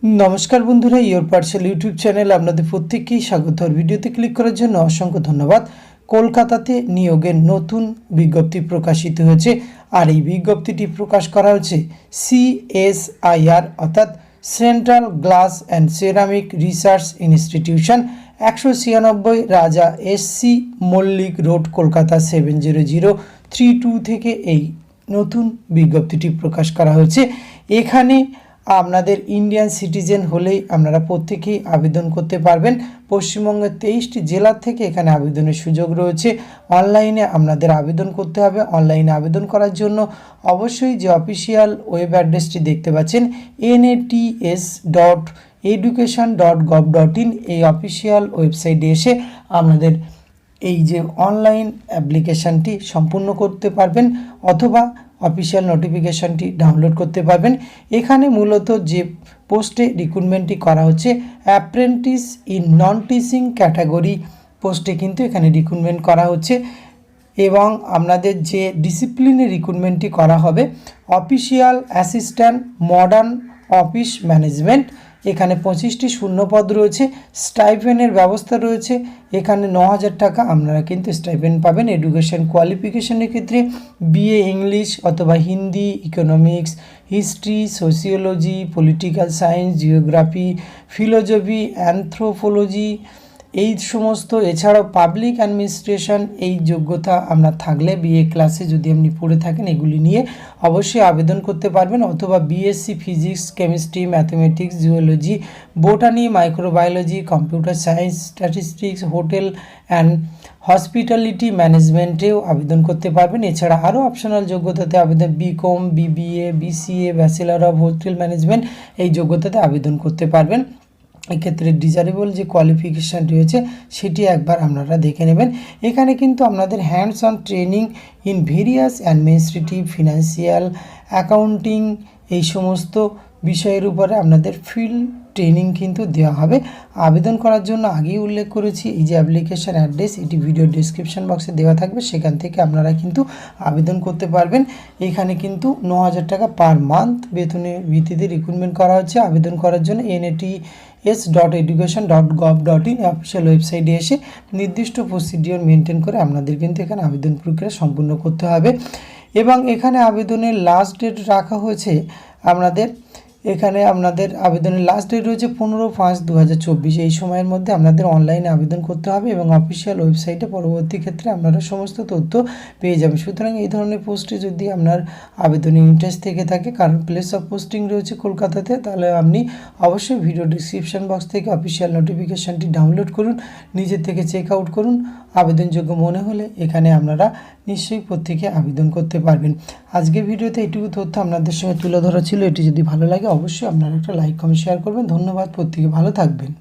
नमस्कार बंधुरा your parcel YouTube channel आपनादेर प्रत्येककेई स्वागत। और भिडियोते क्लिक करार जन्य असंख्य धन्यवाद। कलकाताते नियोगेर नतून विज्ञप्ति प्रकाशित हयेछे और এই विज्ञप्तिटी प्रकाश करा हयेछे CSIR अर्थात central glass and ceramic research institution 196 Raja SC Mallick road Kolkata 700322 থেকে এই নতুন বিজ্ঞপ্তিটি প্রকাশ করা হয়েছে। এখানে আপনাদের ইন্ডিয়ান সিটিজেন হলেই আপনারা প্রত্যেকেই আবেদন করতে পারবেন। পশ্চিমবঙ্গের 23টি জেলা থেকে এখানে আবেদনের সুযোগ রয়েছে। অনলাইনে আপনাদের আবেদন করতে হবে। অনলাইনে আবেদন করার জন্য অবশ্যই যে অফিসিয়াল ওয়েব অ্যাড্রেসটি দেখতে পাচ্ছেন nats.education.gov.in এই অফিসিয়াল ওয়েবসাইটে এসে আপনাদের এই যে অনলাইন অ্যাপ্লিকেশনটি সম্পূর্ণ করতে পারবেন অথবা অফিসিয়াল নোটিফিকেশনটি ডাউনলোড করতে পারবেন। এখানে মূলত যে পোস্টে রিক্রুটমেন্টটি করা হচ্ছে apprentice in non teaching category পোস্টে কিন্তু এখানে রিক্রুটমেন্ট করা হচ্ছে এবং আপনাদের যে ডিসিপ্লিনে রিক্রুটমেন্টটি করা হবে official assistant modern office management. এখানে 25টি শূন্যপদ রয়েছে। স্টাইপেন্ডের ব্যবস্থা রয়েছে। এখানে 9000 টাকা আপনারা কিন্তু স্টাইপেন্ড পাবেন। এডুকেশন কোয়ালিফিকেশনের ক্ষেত্রে BA ইংলিশ অথবা Hindi, economics, history, sociology, political science, geography, philosophy, anthropology এই সমস্ত, এছাড়াও পাবলিক অ্যাডমিনিস্ট্রেশন এই যোগ্যতা আপনার থাকলে BA ক্লাসে যদি আপনি পড়ে থাকেন এগুলি নিয়ে অবশ্যই আবেদন করতে পারবেন। অথবা BSc physics, chemistry, mathematics, geology, botany, microbiology, computer science, statistics, hotel and hospitality ম্যানেজমেন্টেও আবেদন করতে পারবেন। এছাড়া আরও অপশনাল যোগ্যতাতে আবেদন BCom, BBA, BCA, bachelor of hotel management এই যোগ্যতাতে আবেদন করতে পারবেন। এক্ষেত্রে ডিজারেবল যে কোয়ালিফিকেশান রয়েছে সেটি একবার আপনারা দেখে নেবেন। এখানে কিন্তু আপনাদের hands on training in various administrative, financial, accounting এই সমস্ত বিষয়ের উপরে আপনাদের ফিল্ড ট্রেনিং কিন্তু দেওয়া হবে। আবেদন করার জন্য আগেই উল্লেখ করেছি এই যে অ্যাপ্লিকেশান অ্যাড্রেস এটি ভিডিও ডেসক্রিপশন বক্সে দেওয়া থাকবে, সেখান থেকে আপনারা কিন্তু আবেদন করতে পারবেন। এখানে কিন্তু 9000 টাকা পার মান্থ বেতনের ভিত্তিতে রিক্রুটমেন্ট করা হচ্ছে। আবেদন করার জন্য nats.education.gov.in অফিসিয়াল ওয়েবসাইটে এসে নির্দিষ্ট প্রসিডিওর মেনটেন করে আপনাদের কিন্তু এখানে আবেদন প্রক্রিয়া সম্পূর্ণ করতে হবে। এবং এখানে আবেদনের লাস্ট ডেট রাখা হয়েছে আপনাদের, এখানে আপনাদের আবেদনের লাস্ট ডেট রয়েছে 15/5/2024। এই সময়ের মধ্যে আপনাদের অনলাইনে আবেদন করতে হবে এবং অফিসিয়াল ওয়েবসাইটে পরবর্তী ক্ষেত্রে আপনারা সমস্ত তথ্য পেয়ে যাবেন। সুতরাং এই ধরনের পোস্টে যদি আপনার আবেদনে ইন্টারেস্ট থেকে থাকে, কারণ প্লেস অফ পোস্টিং রয়েছে কলকাতাতে, তাহলে আপনি অবশ্যই ভিডিও ডিসক্রিপশন বক্স থেকে অফিসিয়াল নোটিফিকেশানটি ডাউনলোড করুন, নিজের থেকে চেক আউট করুন। আবেদনযোগ্য মনে হলে এখানে আপনারা নিশ্চয়ই প্রত্যেকে আবেদন করতে পারবেন। আজকের ভিডিওতে এইটুকু তথ্য আপনাদের সঙ্গে তুলে ধরা ছিল। এটি যদি ভালো লাগে অবশ্যই আপনারা একটা লাইক, কমেন্ট, শেয়ার করবেন। ধন্যবাদ, প্রত্যেকে ভালো থাকবেন।